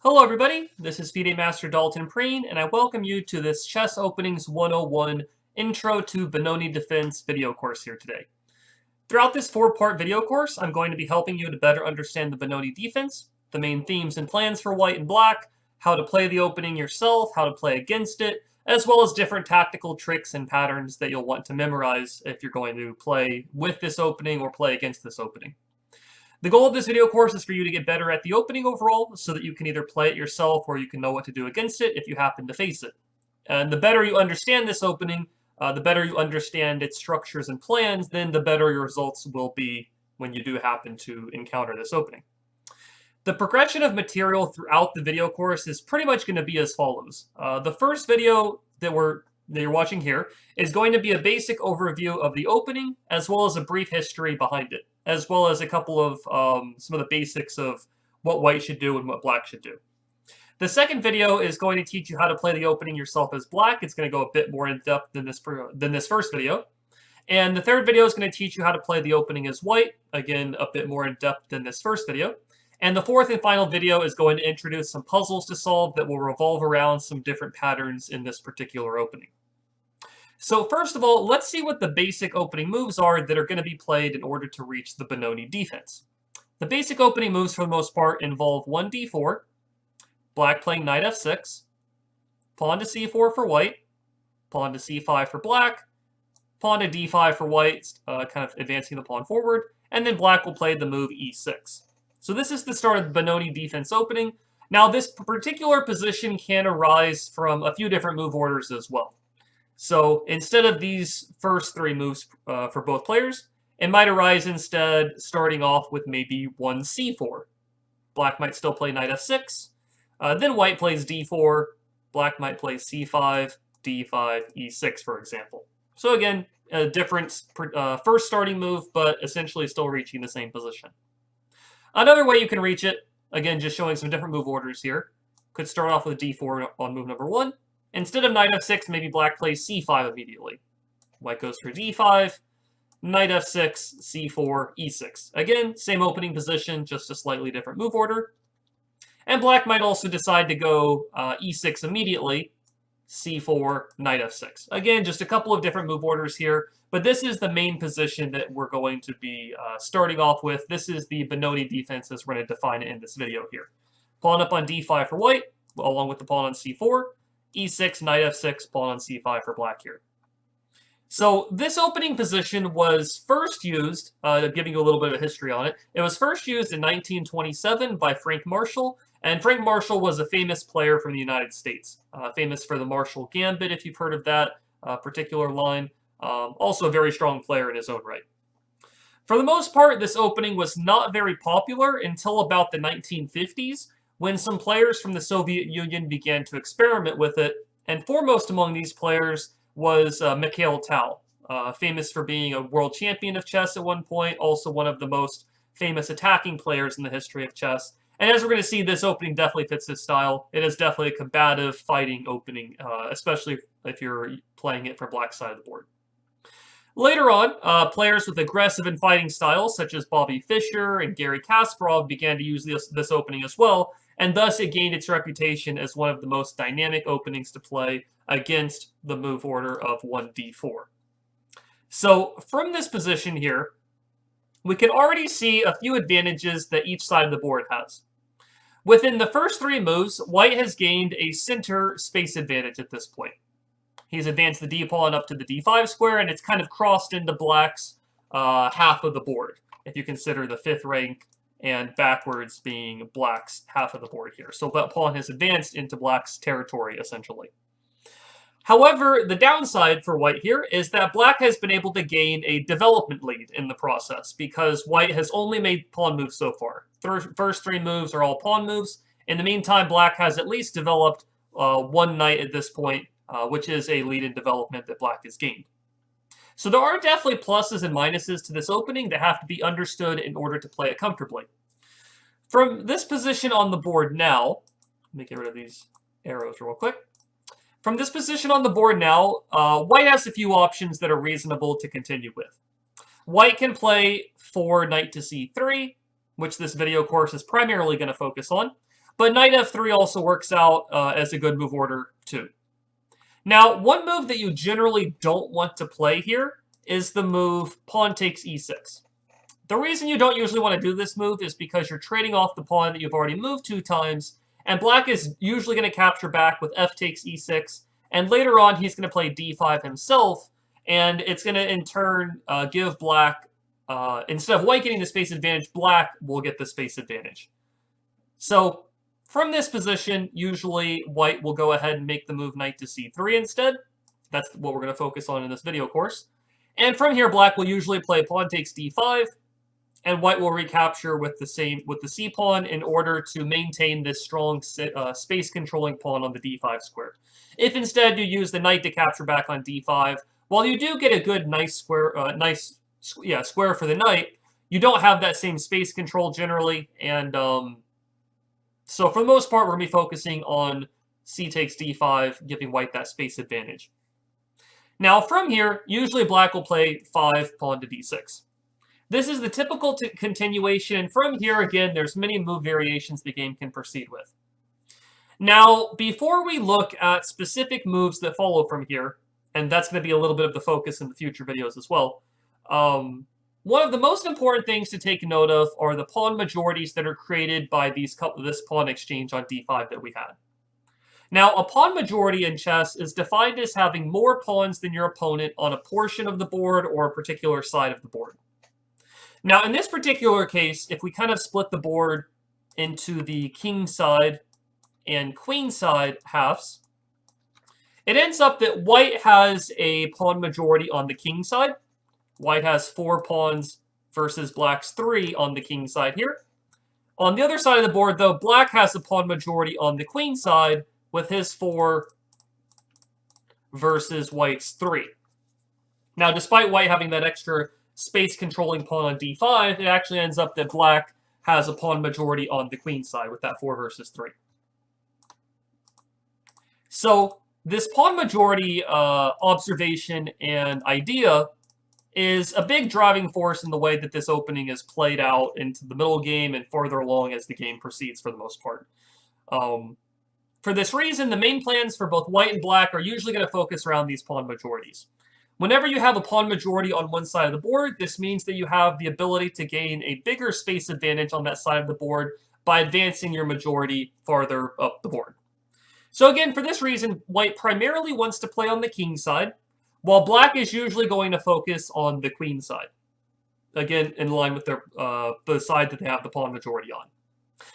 Hello everybody, this is FIDE Master Dalton Preen, and I welcome you to this Chess Openings 101 Intro to Benoni Defense video course here today. Throughout this four-part video course, I'm going to be helping you to better understand the Benoni defense, the main themes and plans for white and black, how to play the opening yourself, how to play against it, as well as different tactical tricks and patterns that you'll want to memorize if you're going to play with this opening or play against this opening. The goal of this video course is for you to get better at the opening overall so that you can either play it yourself or you can know what to do against it if you happen to face it. And the better you understand this opening, the better you understand its structures and plans, then the better your results will be when you do happen to encounter this opening. The progression of material throughout the video course is pretty much going to be as follows. The first video that you're watching here is going to be a basic overview of the opening as well as a brief history behind it, as well as a couple of some of the basics of what white should do and what black should do. The second video is going to teach you how to play the opening yourself as black. It's going to go a bit more in depth than this first video. And the third video is going to teach you how to play the opening as white, again a bit more in depth than this first video. And the fourth and final video is going to introduce some puzzles to solve that will revolve around some different patterns in this particular opening. So first of all, let's see what the basic opening moves are that are going to be played in order to reach the Benoni defense. The basic opening moves for the most part involve 1d4, black playing knight f6, pawn to c4 for white, pawn to c5 for black, pawn to d5 for white, kind of advancing the pawn forward, and then black will play the move e6. So this is the start of the Benoni defense opening. Now this particular position can arise from a few different move orders as well. So instead of these first three moves for both players, it might arise instead starting off with maybe 1c4. Black might still play knight f6, then white plays d4, black might play c5, d5, e6 for example. So again, a different first starting move, but essentially still reaching the same position. Another way you can reach it, again just showing some different move orders here, could start off with d4 on move number 1. Instead of knight f6, maybe black plays c5 immediately. White goes for d5, knight f6, c4, e6. Again, same opening position, just a slightly different move order. And black might also decide to go e6 immediately, c4, knight f6. Again, just a couple of different move orders here, but this is the main position that we're going to be starting off with. This is the Benoni defense as we're going to define it in this video here. Pawn up on d5 for white, along with the pawn on c4. e6, knight f6, pawn on c5 for black here. So this opening position was first used, giving you a little bit of history on it, it was first used in 1927 by Frank Marshall, and Frank Marshall was a famous player from the United States, famous for the Marshall Gambit, if you've heard of that particular line, also a very strong player in his own right. For the most part, this opening was not very popular until about the 1950s, when some players from the Soviet Union began to experiment with it, and foremost among these players was Mikhail Tal, famous for being a world champion of chess at one point, also one of the most famous attacking players in the history of chess. And as we're going to see, this opening definitely fits his style. It is definitely a combative, fighting opening, especially if you're playing it for black side of the board. Later on, players with aggressive and fighting styles, such as Bobby Fischer and Garry Kasparov, began to use this opening as well, and thus it gained its reputation as one of the most dynamic openings to play against the move order of 1d4. So from this position here, we can already see a few advantages that each side of the board has. Within the first three moves, white has gained a center space advantage at this point. He's advanced the d-pawn up to the d5 square, and it's kind of crossed into black's half of the board, if you consider the fifth rank and backwards being black's half of the board here. So that pawn has advanced into black's territory, essentially. However, the downside for white here is that black has been able to gain a development lead in the process, because white has only made pawn moves so far. First three moves are all pawn moves. In the meantime, black has at least developed one knight at this point, which is a lead in development that black has gained. So there are definitely pluses and minuses to this opening that have to be understood in order to play it comfortably. From this position on the board now, let me get rid of these arrows real quick. From this position on the board now, white has a few options that are reasonable to continue with. White can play for knight to c3, which this video course is primarily going to focus on. but knight f3 also works out as a good move order too. Now, one move that you generally don't want to play here is the move pawn takes e6. The reason you don't usually want to do this move is because you're trading off the pawn that you've already moved 2 times, and black is usually going to capture back with f takes e6, and later on he's going to play d5 himself, and it's going to in turn give black, instead of white getting the space advantage, black will get the space advantage. So from this position, usually white will go ahead and make the move knight to c3 instead. That's what we're going to focus on in this video course. And from here, black will usually play pawn takes d5, and white will recapture with the c pawn in order to maintain this strong space controlling pawn on the d5 square. If instead you use the knight to capture back on d5, while you do get a good nice square, square for the knight, you don't have that same space control generally, and so for the most part, we're going to be focusing on c takes d5, giving white that space advantage. Now from here, usually black will play 5 pawn to d6. This is the typical continuation, and from here, again, there's many move variations the game can proceed with. Now, before we look at specific moves that follow from here, and that's going to be a little bit of the focus in the future videos as well, one of the most important things to take note of are the pawn majorities that are created by this pawn exchange on d5 that we had. Now, a pawn majority in chess is defined as having more pawns than your opponent on a portion of the board or a particular side of the board. Now, in this particular case, if we kind of split the board into the king side and queen side halves, it ends up that white has a pawn majority on the king side. White has 4 pawns versus black's 3 on the king side here. On the other side of the board, though, black has a pawn majority on the queen side with his 4 versus white's 3. Now, despite white having that extra space-controlling pawn on d5, it actually ends up that black has a pawn majority on the queen side with that 4 versus 3. So this pawn majority observation and idea is a big driving force in the way that this opening is played out into the middle game and further along as the game proceeds for the most part. For this reason, the main plans for both white and black are usually going to focus around these pawn majorities. Whenever you have a pawn majority on one side of the board, this means that you have the ability to gain a bigger space advantage on that side of the board by advancing your majority farther up the board. So again, for this reason, white primarily wants to play on the king side, while black is usually going to focus on the queen side. Again, in line with their the side that they have the pawn majority on.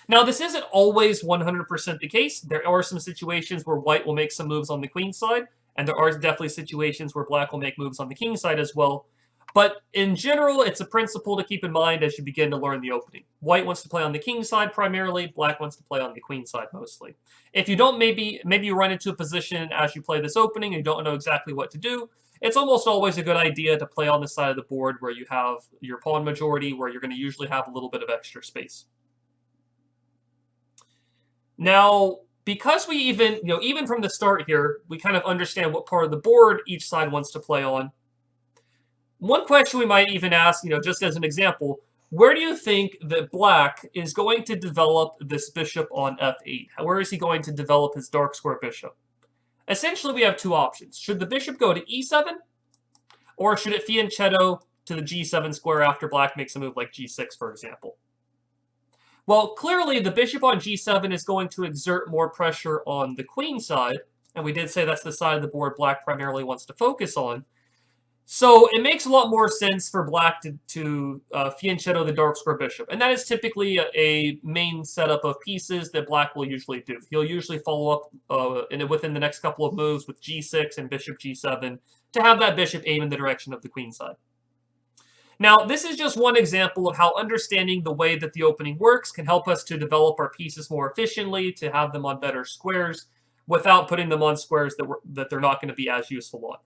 Now, this isn't always 100% the case. There are some situations where white will make some moves on the queen side, and there are definitely situations where black will make moves on the king side as well. But in general, it's a principle to keep in mind as you begin to learn the opening. White wants to play on the king side primarily, black wants to play on the queen side mostly. If you don't, maybe you run into a position as you play this opening and you don't know exactly what to do, it's almost always a good idea to play on the side of the board where you have your pawn majority, where you're going to usually have a little bit of extra space. Now, because we even from the start here, we kind of understand what part of the board each side wants to play on. One question we might even ask, just as an example, where do you think that black is going to develop this bishop on f8? Where is he going to develop his dark square bishop? Essentially, we have 2 options. Should the bishop go to e7, or should it fianchetto to the g7 square after black makes a move like g6, for example? Well, clearly, the bishop on g7 is going to exert more pressure on the queen side, and we did say that's the side of the board black primarily wants to focus on. So it makes a lot more sense for black to fianchetto the dark square bishop, and that is typically a main setup of pieces that black will usually do. He'll usually follow up within the next couple of moves with g6 and bishop g7 to have that bishop aim in the direction of the queen side. Now, this is just one example of how understanding the way that the opening works can help us to develop our pieces more efficiently, to have them on better squares, without putting them on squares that they're not going to be as useful on.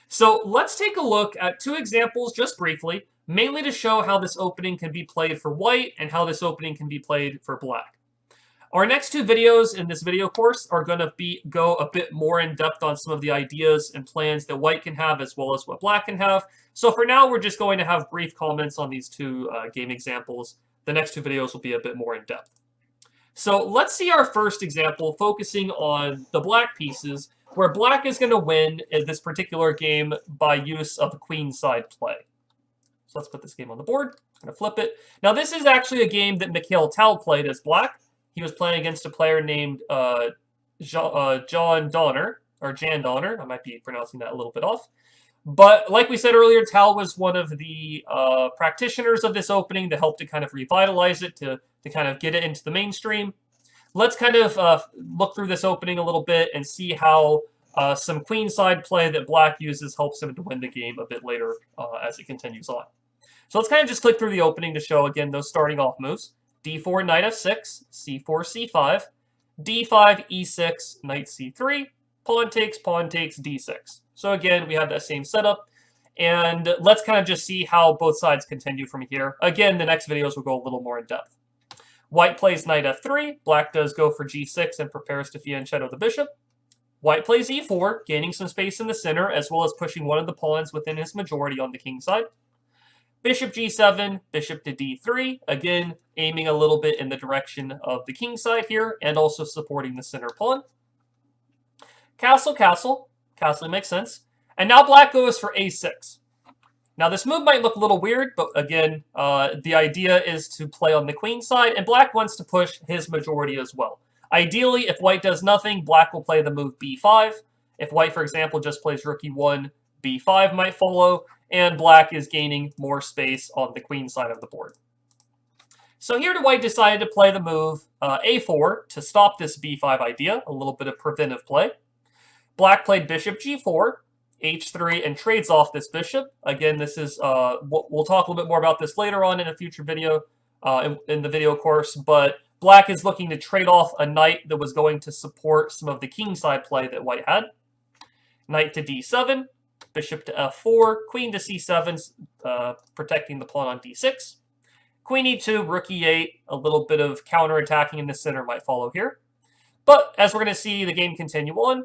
So let's take a look at 2 examples just briefly, mainly to show how this opening can be played for white and how this opening can be played for black. Our next 2 videos in this video course are going to go a bit more in depth on some of the ideas and plans that white can have as well as what black can have. So for now, we're just going to have brief comments on these 2 game examples. The next 2 videos will be a bit more in depth. So let's see our first example focusing on the black pieces, where black is going to win in this particular game by use of a queenside play. So let's put this game on the board. I'm going to flip it. Now this is actually a game that Mikhail Tal played as black. He was playing against a player named John Donner, or Jan Donner. I might be pronouncing that a little bit off. But like we said earlier, Tal was one of the practitioners of this opening that helped to kind of revitalize it, to kind of get it into the mainstream. Let's kind of look through this opening a little bit and see how some queenside play that black uses helps him to win the game a bit later as it continues on. So let's kind of just click through the opening to show, again, those starting off moves. D4, knight f6, c4, c5, d5, e6, knight c3, pawn takes, d6. So again, we have that same setup. And let's kind of just see how both sides continue from here. Again, the next videos will go a little more in depth. White plays knight f3. Black does go for g6 and prepares to fianchetto the bishop. White plays e4, gaining some space in the center, as well as pushing one of the pawns within his majority on the king side. Bishop g7, bishop to d3, again, aiming a little bit in the direction of the king side here, and also supporting the center pawn. Castle, castle. Castle makes sense. And now black goes for a6. Now this move might look a little weird, but again, the idea is to play on the queen side, and black wants to push his majority as well. Ideally, if white does nothing, black will play the move b5. If white, for example, just plays rook e1, b5 might follow, and black is gaining more space on the queen side of the board. So here white decided to play the move a4 to stop this b5 idea, a little bit of preventive play. Black played bishop g4, h3, and trades off this bishop. Again, this is, we'll talk a little bit more about this later on in a future video, in the video course, but black is looking to trade off a knight that was going to support some of the kingside play that white had. Knight to d7, bishop to f4, queen to c7, protecting the pawn on d6. Queen e2, rook e8, a little bit of counterattacking in the center might follow here. But as we're going to see the game continue on,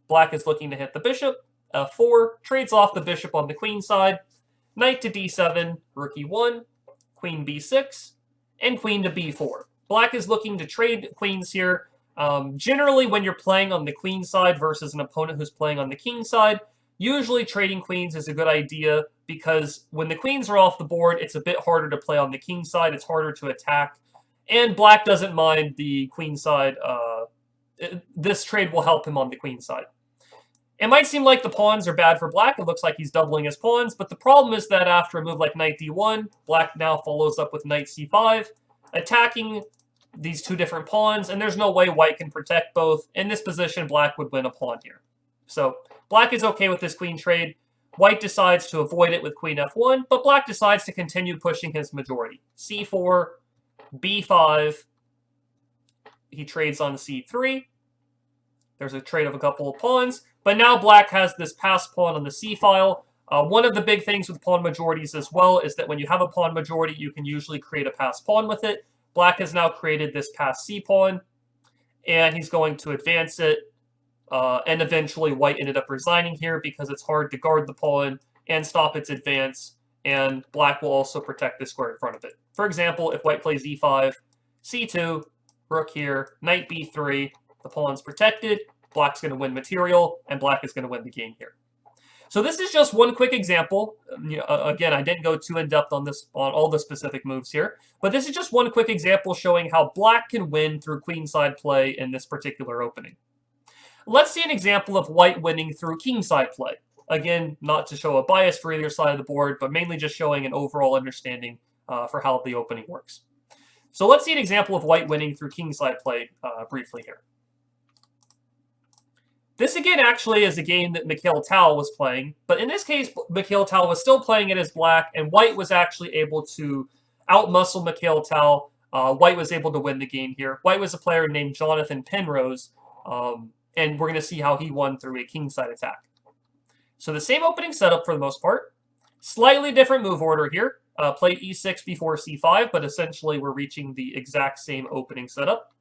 black is looking to hit the bishop, f4, trades off the bishop on the queen side, knight to d7, rook e1, queen b6, and queen to b4. Black is looking to trade queens here. Generally, when you're playing on the queen side versus an opponent who's playing on the king side, usually trading queens is a good idea because when the queens are off the board, it's a bit harder to play on the king side. It's harder to attack. And black doesn't mind the queen side. This trade will help him on the queen side. It might seem like the pawns are bad for black. It looks like he's doubling his pawns. But the problem is that after a move like knight d1, black now follows up with knight c5, attacking these two different pawns. And there's no way white can protect both. In this position, black would win a pawn here. So black is okay with this queen trade. White decides to avoid it with queen f1, but black decides to continue pushing his majority. c4, b5. He trades on c3. There's a trade of a couple of pawns. But now black has this passed pawn on the c-file. One of the big things with pawn majorities as well is that when you have a pawn majority, you can usually create a passed pawn with it. Black has now created this passed c-pawn, and he's going to advance it. And eventually white ended up resigning here because it's hard to guard the pawn and stop its advance, and black will also protect the square in front of it. For example, if white plays e5, c2, rook here, knight b3, the pawn's protected, black's going to win material, and black is going to win the game here. So this is just one quick example. Again, I didn't go too in-depth on this, on all the specific moves here, but this is just one quick example showing how black can win through queenside play in this particular opening. Let's see an example of white winning through kingside play. Again, not to show a bias for either side of the board, but mainly just showing an overall understanding for how the opening works. So let's see an example of white winning through kingside play briefly here. This again actually is a game that Mikhail Tal was playing, but in this case, Mikhail Tal was still playing it as black, and white was actually able to outmuscle Mikhail Tal. White was able to win the game here. White was a player named Jonathan Penrose, and we're going to see how he won through a kingside attack. So the same opening setup for the most part. Slightly different move order here. Played e6 before c5, but essentially we're reaching the exact same opening setup.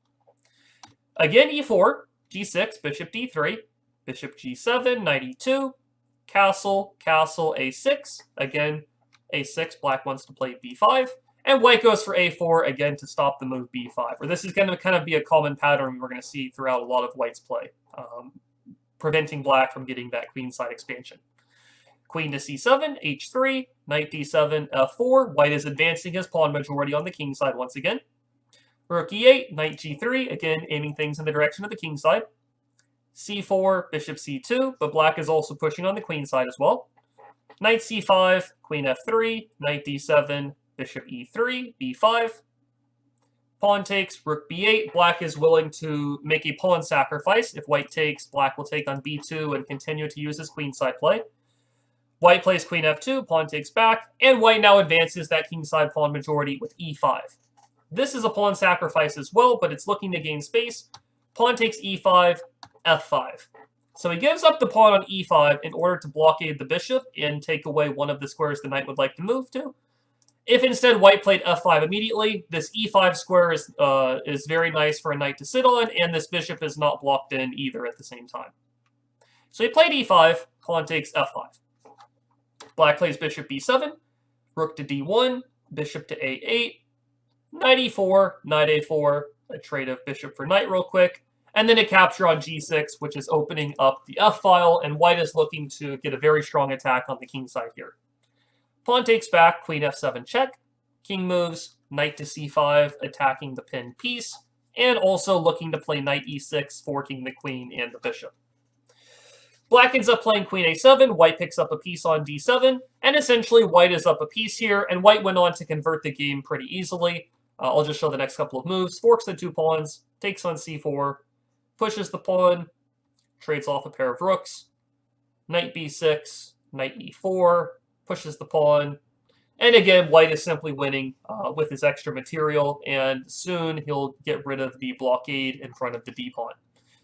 Again, e4, g6, bishop d3, bishop g7, knight e2, castle, castle, a6. Again, a6, black wants to play b5. And white goes for a4, again, to stop the move b5. Or this is going to kind of be a common pattern we're going to see throughout a lot of white's play, preventing black from getting that queenside expansion. Queen to c7, h3, knight d7, f4. White is advancing his pawn majority on the king side once again. Rook e8, knight g3, again aiming things in the direction of the king side. c4, bishop c2, but black is also pushing on the queen side as well. Knight c5, queen f3, knight d7, bishop e3, b5. Pawn takes, rook b8. Black is willing to make a pawn sacrifice. If white takes, black will take on b2 and continue to use his queenside play. White plays queen f2, pawn takes back, and white now advances that kingside pawn majority with e5. This is a pawn sacrifice as well, but it's looking to gain space. Pawn takes e5, f5. So he gives up the pawn on e5 in order to blockade the bishop and take away one of the squares the knight would like to move to. If instead white played f5 immediately, this e5 square is very nice for a knight to sit on, and this bishop is not blocked in either at the same time. So he played e5, pawn takes f5. Black plays bishop b7, rook to d1, bishop to a8, knight e4, knight a4, a trade of bishop for knight real quick, and then a capture on g6, which is opening up the f-file, and white is looking to get a very strong attack on the king side here. Pawn takes back, queen f7 check, king moves, knight to c5, attacking the pinned piece, and also looking to play knight e6, forking the queen and the bishop. Black ends up playing queen a7, white picks up a piece on d7, and essentially white is up a piece here, and white went on to convert the game pretty easily. I'll just show the next couple of moves. Forks the two pawns, takes on c4, pushes the pawn, trades off a pair of rooks, knight b6, knight e4, pushes the pawn, and again, white is simply winning with his extra material, and soon he'll get rid of the blockade in front of the d-pawn.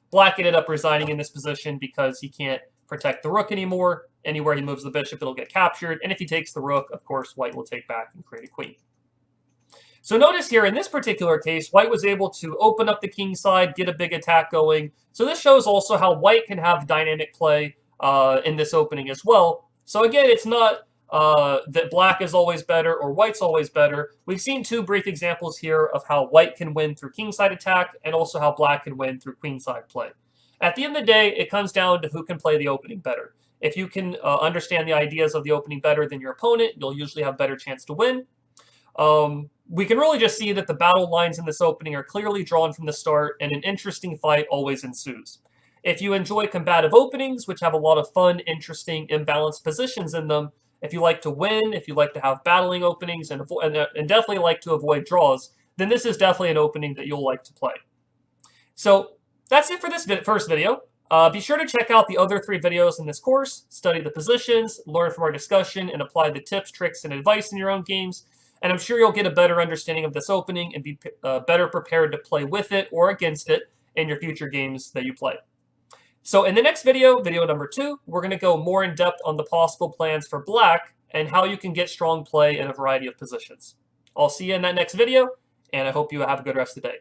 Black ended up resigning in this position because he can't protect the rook anymore. Anywhere he moves the bishop, it'll get captured, and if he takes the rook, of course, white will take back and create a queen. So notice here, in this particular case, white was able to open up the king side, get a big attack going. So this shows also how white can have dynamic play in this opening as well. So again, it's not that black is always better or white's always better. We've seen two brief examples here of how white can win through kingside attack and also how black can win through queenside play. At the end of the day, it comes down to who can play the opening better. If you can understand the ideas of the opening better than your opponent, you'll usually have a better chance to win. We can really just see that the battle lines in this opening are clearly drawn from the start, and an interesting fight always ensues. If you enjoy combative openings, which have a lot of fun, interesting, imbalanced positions in them, if you like to win, if you like to have battling openings, and definitely like to avoid draws, then this is definitely an opening that you'll like to play. So that's it for this first video. Be sure to check out the other 3 videos in this course, study the positions, learn from our discussion, and apply the tips, tricks, and advice in your own games. And I'm sure you'll get a better understanding of this opening and be better prepared to play with it or against it in your future games that you play. So in the next video, video number 2, we're going to go more in depth on the possible plans for black and how you can get strong play in a variety of positions. I'll see you in that next video, and I hope you have a good rest of the day.